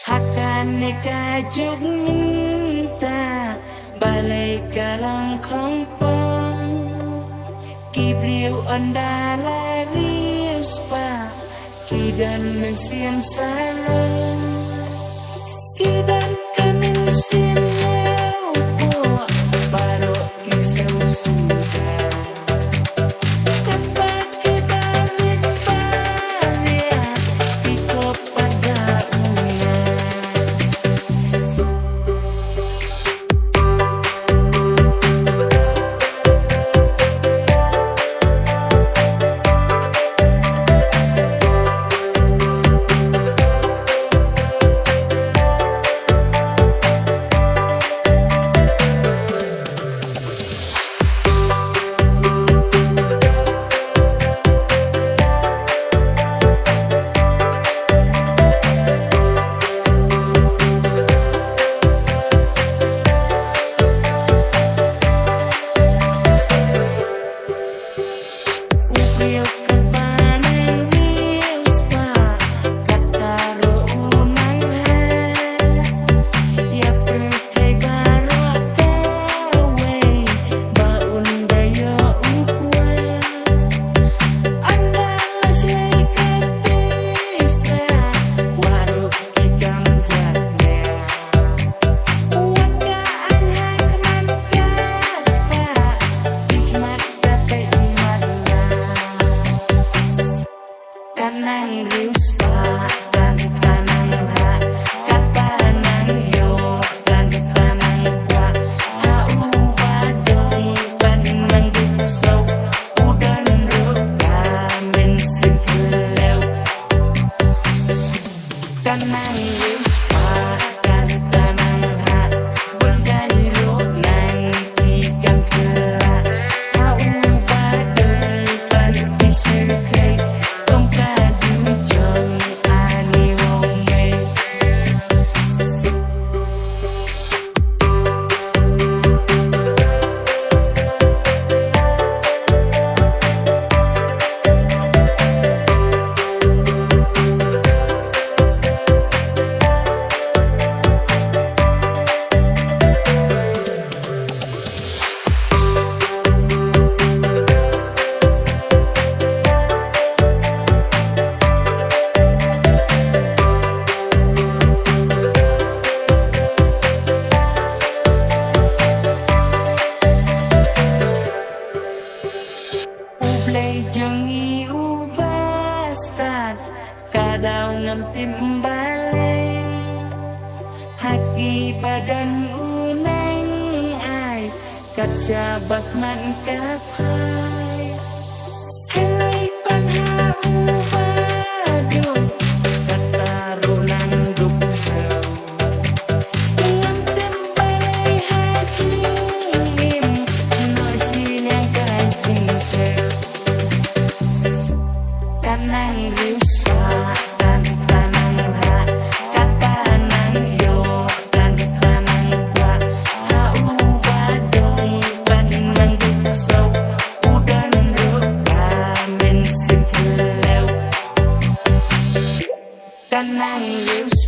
Hakane kajuk minta balik kalang kelompok Kibliu andala rius pa Kidan mensiam salong Kidan kami simeu po Baro kisau sudah Tanang rius pa dan tanang ha katanang yo dan tanang pa hau badong panang gusau udan roka men sekeleu tanang rius pa dan tanang ha berjadi lo nang ikan kera hau badong panang sekeleu Jengi ubaskan kadau ngentim balai haki badan uneng ai kat sabat man kapai kelai panhau badung kata runang duk seu ngentim balai haji im noisin yang kancing tanang rius pa dan tanang ha katanang yo dan tanang pa hau badong panang gusau udan roka men sekeleu tanang rius